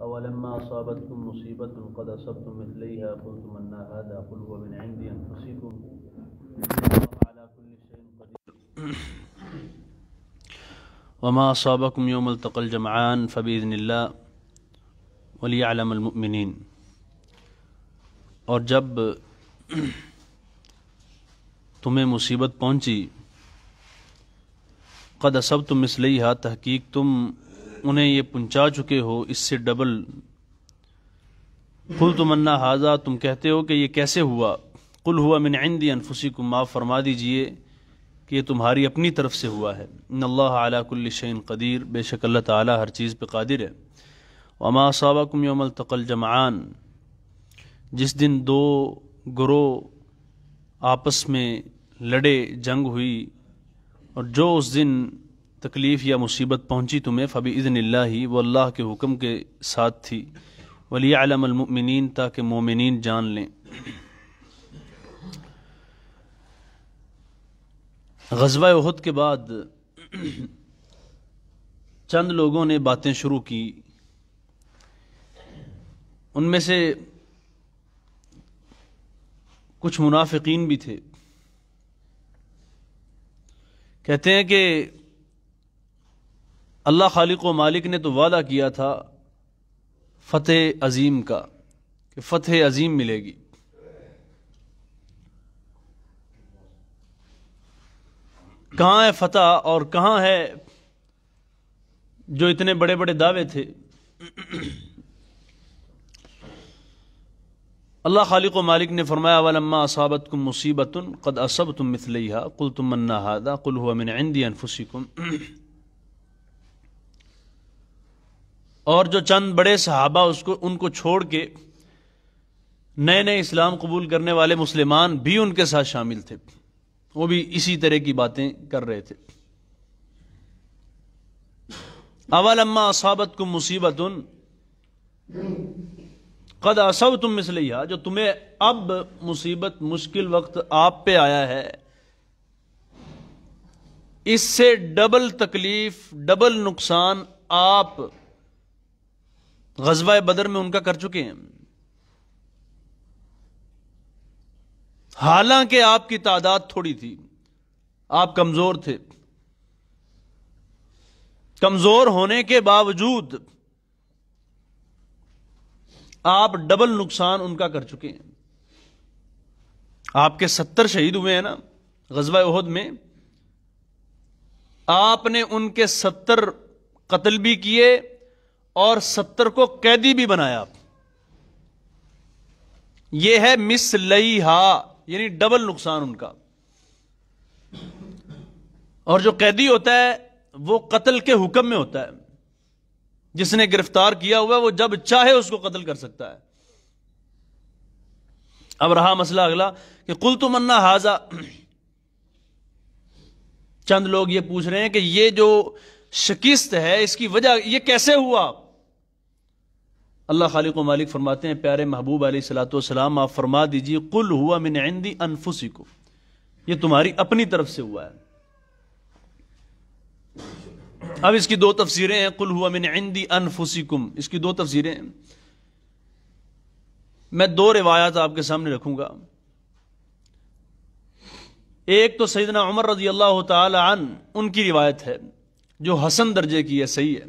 اولما اصابتكم مصیبۃ قد اصبتم مثلیہا قلتم ان ھذا قل هو من عند انفسکم ان اللہ علی کل شیء قدیر وما اصابکم یوم التقى الجمعان فباذن اللہ ولیعلم المؤمنین۔ اور جب تمہیں مصیبت پہنچی قد اصبتم مثلیہا، تحقیق تم انہیں یہ پہنچا چکے ہو اس سے ڈبل، قلتم ان ھذا، تم کہتے ہو کہ یہ کیسے ہوا، قل ہوا من عند انفسکم، آپ فرما دیجئے کہ یہ تمہاری اپنی طرف سے ہوا ہے، ان اللہ علی کل شیء قدیر، بے شک اللہ تعالی ہر چیز پہ قادر ہے۔ وما اصابکم یوم التقى الجمعان، جس دن دو گروہ آپس میں لڑے، جنگ ہوئی، اور جو اس دن تکلیف یا مصیبت پہنچی تمہیں، فباذن اللہ، وہ اللہ کے حکم کے ساتھ تھی، ولیعلم المؤمنین، تاکہ مومنین جان لیں۔ غزوہ احد کے بعد چند لوگوں نے باتیں شروع کی، ان میں سے کچھ منافقین بھی تھے، کہتے ہیں کہ اللہ خالق و مالک نے تو وعدہ کیا تھا فتح عظیم کا، کہ فتح عظیم ملے گی، کہاں ہے فتح اور کہاں ہے جو اتنے بڑے بڑے دعوے تھے؟ اللہ خالق و مالک نے فرمایا وَلَمَّا أَصَابَتْكُم مُّصِيبَةٌ قَدْ أَصَبْتُم مِّثْلَيْهَا قُلْتُمْ أَنَّ هَٰذَا قُلْ هُوَ مِنْ عِندِ أَنفُسِكُمْ۔ اور جو چند بڑے صحابہ ان کو چھوڑ کے نئے نئے اسلام قبول کرنے والے مسلمان بھی ان کے ساتھ شامل تھے، وہ بھی اسی طرح کی باتیں کر رہے تھے۔ اولما اصابتکم مصیبۃ قد اصبتم مثلیہا، جو تمہیں اب مصیبت مشکل وقت آپ پہ آیا ہے، اس سے ڈبل تکلیف ڈبل نقصان آپ غزوہ بدر میں ان کا کر چکے ہیں، حالانکہ آپ کی تعداد تھوڑی تھی، آپ کمزور تھے، کمزور ہونے کے باوجود آپ ڈبل نقصان ان کا کر چکے ہیں۔ آپ کے 70 شہید ہوئے ہیں نا غزوہ احد میں، آپ نے ان کے 70 قتل بھی کیے اور 70 کو قیدی بھی بنایا۔ یہ ہے مثلیہا، یعنی ڈبل نقصان ان کا۔ اور جو قیدی ہوتا ہے وہ قتل کے حکم میں ہوتا ہے، جس نے گرفتار کیا ہوا ہے وہ جب چاہے اس کو قتل کر سکتا ہے۔ اب رہا مسئلہ اگلا کہ قلتم ان ھذا، چند لوگ یہ پوچھ رہے ہیں کہ یہ جو شکست ہے اس کی وجہ یہ کیسے ہوا؟ اللہ خالق و مالک فرماتے ہیں پیارے محبوب علیہ الصلوۃ والسلام، آپ فرما دیجئے قل ہوا من عند انفسکم، یہ تمہاری اپنی طرف سے ہوا ہے۔ اب اس کی دو تفسیریں ہیں، قل ہوا من عند انفسکم، اس کی دو تفسیریں ہیں، میں دو روایات آپ کے سامنے رکھوں گا۔ ایک تو سیدنا عمر رضی اللہ تعالی عنہ ان کی روایت ہے جو حسن درجے کی ہے، صحیح ہے۔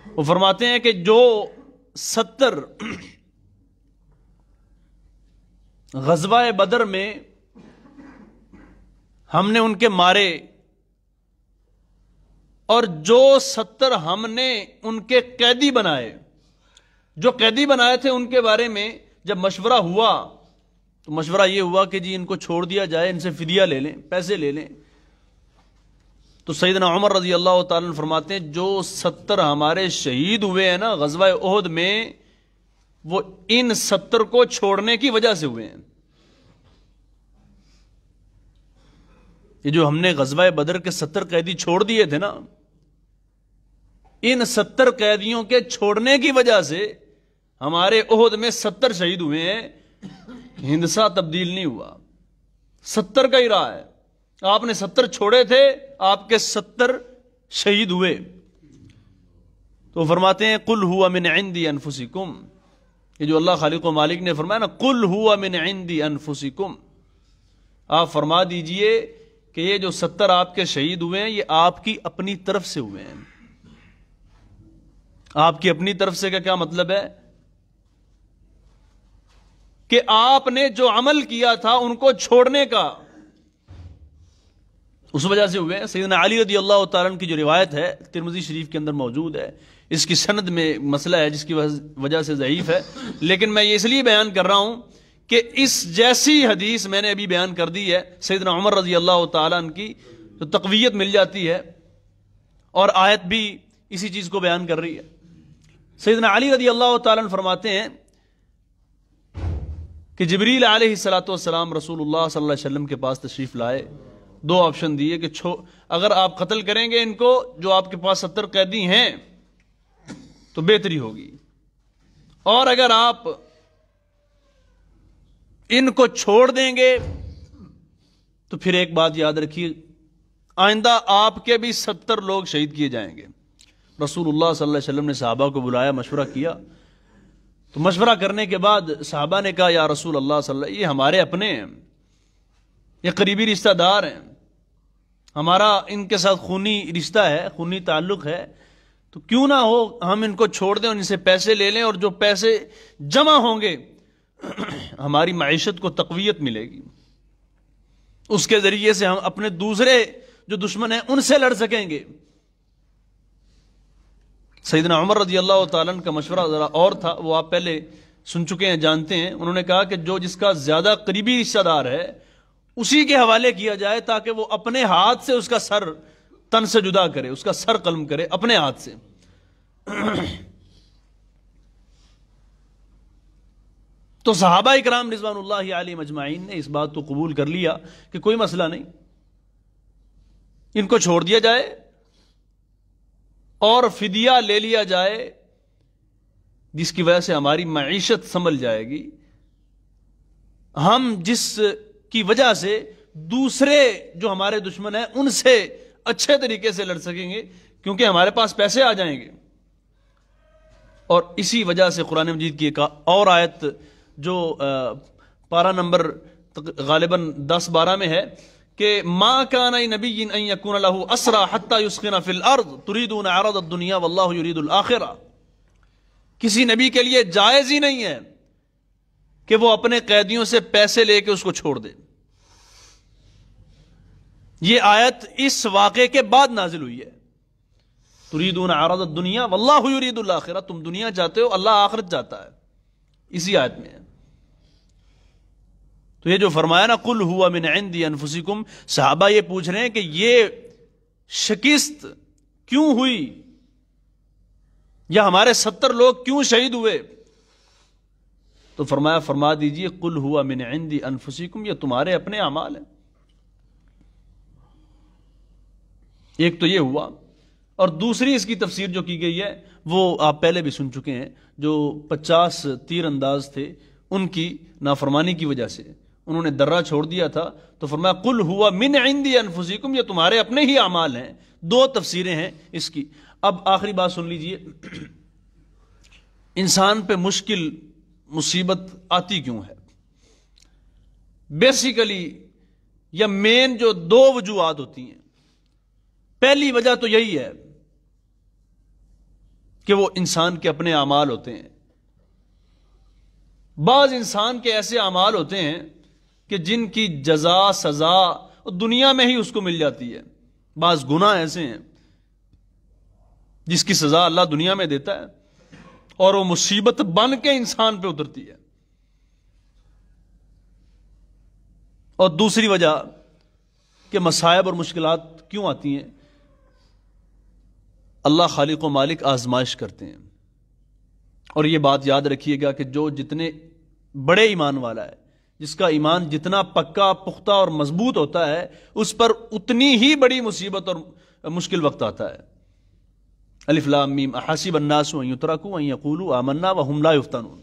وہ فرماتے ہیں کہ جو 70 غزوہ بدر میں ہم نے ان کے مارے، اور جو 70 ہم نے ان کے قیدی بنائے، جو قیدی بنائے تھے ان کے بارے میں جب مشورہ ہوا تو مشورہ یہ ہوا کہ جی ان کو چھوڑ دیا جائے، ان سے فدیہ لے لیں، پیسے لے لیں۔ تو سیدنا عمر رضی اللہ تعالیٰ عنہ فرماتے ہیں جو 70 ہمارے شہید ہوئے ہیں نا غزوہ احد میں، وہ ان 70 کو چھوڑنے کی وجہ سے ہوئے ہیں۔ یہ جو ہم نے غزوہ بدر کے 70 قیدی چھوڑ دیے تھے نا، ان 70 قیدیوں کے چھوڑنے کی وجہ سے ہمارے احد میں 70 شہید ہوئے ہیں، ہندسہ تبدیل نہیں ہوا، 70 کا ہی رہا ہے۔ آپ نے 70 چھوڑے تھے، آپ کے 70 شہید ہوئے۔ تو فرماتے ہیں قل ہوا من عندی انفسکم، یہ جو اللہ خالق و مالک نے فرمایا نا قل ہوا من عندی انفسکم، آپ فرما دیجئے کہ یہ جو 70 آپ کے شہید ہوئے ہیں یہ آپ کی اپنی طرف سے ہوئے ہیں۔ آپ کی اپنی طرف سے کا کیا مطلب ہے؟ کہ آپ نے جو عمل کیا تھا ان کو چھوڑنے کا، اس وجہ سے ہوئے۔ سیدنا علی رضی اللہ تعالیٰ عنہ کی جو روایت ہے ترمذی شریف کے اندر موجود ہے، اس کی سند میں مسئلہ ہے جس کی وجہ سے ضعیف ہے، لیکن میں یہ اس لیے بیان کر رہا ہوں کہ اس جیسی حدیث میں نے ابھی بیان کر دی ہے سیدنا عمر رضی اللہ تعالیٰ عنہ کی، تو تقویت مل جاتی ہے، اور آیت بھی اسی چیز کو بیان کر رہی ہے۔ سیدنا علی رضی اللہ تعالیٰ عنہ فرماتے ہیں کہ جبریل علیہ السلام رسول اللہ صلی اللہ علیہ وسلم کے پاس تشریف لائے، 2 آپشن دیے کہ اگر آپ قتل کریں گے ان کو جو آپ کے پاس 70 قیدی ہیں تو بہتری ہوگی، اور اگر آپ ان کو چھوڑ دیں گے تو پھر ایک بات یاد رکھیے، آئندہ آپ کے بھی 70 لوگ شہید کیے جائیں گے۔ رسول اللہ صلی اللہ علیہ وسلم نے صحابہ کو بلایا، مشورہ کیا، تو مشورہ کرنے کے بعد صحابہ نے کہا یا رسول اللہ صلی اللہ علیہ وسلم، یہ ہمارے اپنے ہیں، یہ قریبی رشتہ دار ہیں، ہمارا ان کے ساتھ خونی رشتہ ہے، خونی تعلق ہے، تو کیوں نہ ہو ہم ان کو چھوڑ دیں اور ان سے پیسے لے لیں، اور جو پیسے جمع ہوں گے ہماری معیشت کو تقویت ملے گی، اس کے ذریعے سے ہم اپنے دوسرے جو دشمن ہیں ان سے لڑ سکیں گے۔ سیدنا عمر رضی اللہ تعالیٰ عنہ کا مشورہ ذرا اور تھا، وہ آپ پہلے سن چکے ہیں، جانتے ہیں۔ انہوں نے کہا کہ جو جس کا زیادہ قریبی رشتہ دار ہے اسی کے حوالے کیا جائے، تاکہ وہ اپنے ہاتھ سے اس کا سر تن سے جدا کرے، اس کا سر قلم کرے اپنے ہاتھ سے۔ تو صحابہ اکرام رضوان اللہ علیہم اجمعین نے اس بات کو قبول کر لیا کہ کوئی مسئلہ نہیں، ان کو چھوڑ دیا جائے اور فدیہ لے لیا جائے، جس کی وجہ سے ہماری معیشت سنبھل جائے گی، ہم جس کی وجہ سے دوسرے جو ہمارے دشمن ہیں ان سے اچھے طریقے سے لڑ سکیں گے، کیونکہ ہمارے پاس پیسے آ جائیں گے۔ اور اسی وجہ سے قرآن مجید کی ایک اور آیت جو پارہ نمبر غالباً 10-12 میں ہے کہ ما کان لنبی ان یکون لہ اسری حتی یسخن فی الارض تریدون عرض الدنیا واللہ یرید الآخرہ، کسی نبی کے لیے جائز ہی نہیں ہے کہ وہ اپنے قیدیوں سے پیسے لے کے اس کو چھوڑ دے۔ یہ آیت اس واقعے کے بعد نازل ہوئی ہے، تریدون عرض الدنیا واللہ یرید الآخرہ، تم دنیا چاہتے ہو اللہ آخرت چاہتا ہے، اسی آیت میں ہے۔ تو یہ جو فرمایا نا قل ہوا من عندی انفسکم، صحابہ یہ پوچھ رہے ہیں کہ یہ شکست کیوں ہوئی، یا ہمارے 70 لوگ کیوں شہید ہوئے؟ تو فرما دیجئے قل ہوا من عندی انفسکم، یہ تمہارے اپنے اعمال ہیں۔ ایک تو یہ ہوا، اور دوسری اس کی تفسیر جو کی گئی ہے وہ آپ پہلے بھی سن چکے ہیں، جو 50 تیر انداز تھے ان کی نافرمانی کی وجہ سے انہوں نے درہ چھوڑ دیا تھا، تو فرمایا قل ہوا من عندی انفسکم، یہ تمہارے اپنے ہی اعمال ہیں۔ 2 تفسیریں ہیں اس کی۔ اب آخری بات سن لیجئے، انسان پہ مشکل مصیبت آتی کیوں ہے؟ بیسیکلی یا مین جو 2 وجوہات ہوتی ہیں۔ پہلی وجہ تو یہی ہے کہ وہ انسان کے اپنے اعمال ہوتے ہیں۔ بعض انسان کے ایسے اعمال ہوتے ہیں کہ جن کی جزا سزا دنیا میں ہی اس کو مل جاتی ہے۔ بعض گناہ ایسے ہیں جس کی سزا اللہ دنیا میں دیتا ہے اور وہ مصیبت بن کے انسان پہ اترتی ہے۔ اور دوسری وجہ کہ مصائب اور مشکلات کیوں آتی ہیں؟ اللہ خالق و مالک آزمائش کرتے ہیں، اور یہ بات یاد رکھیے گا کہ جو جتنے بڑے ایمان والا ہے، جس کا ایمان جتنا پکا پختہ اور مضبوط ہوتا ہے، اس پر اتنی ہی بڑی مصیبت اور مشکل وقت آتا ہے۔ الف لام میم احسب الناس ان یترکوا ان یقولوا آمنا وهم لا یفتنون۔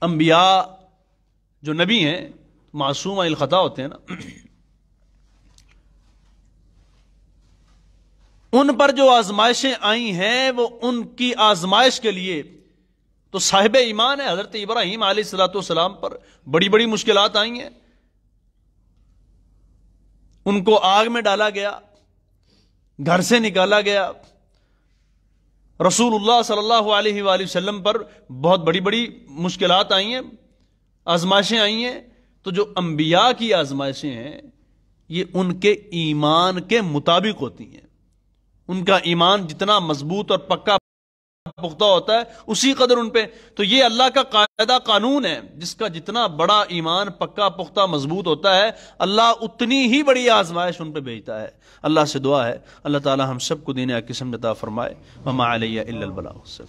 انبیاء جو نبی ہیں معصوم عن الخطا ہوتے ہیں نا، ان پر جو آزمائشیں آئی ہیں وہ ان کی آزمائش کے لیے تو صاحب ایمان ہے. حضرت ابراہیم علیہ الصلوۃ والسلام پر بڑی بڑی مشکلات آئی ہیں. ان کو آگ میں ڈالا گیا، گھر سے نکالا گیا. رسول اللہ صلی اللہ علیہ وآلہ وسلم پر بہت بڑی بڑی مشکلات آئی ہیں، آزمائشیں آئی ہیں. تو جو انبیاء کی آزمائشیں ہیں یہ ان کے ایمان کے مطابق ہوتی ہیں. ان کا ایمان جتنا مضبوط اور پکا پختہ ہوتا ہے اسی قدر ان پہ. تو یہ اللہ کا قاعدہ قانون ہے، جس کا جتنا بڑا ایمان پکا پختہ مضبوط ہوتا ہے اللہ اتنی ہی بڑی آزمائش ان پہ بھیجتا ہے. اللہ سے دعا ہے اللہ تعالی ہم سب کو دین حق سمجھ عطا فرمائے. وما علیہ الا البلاغ.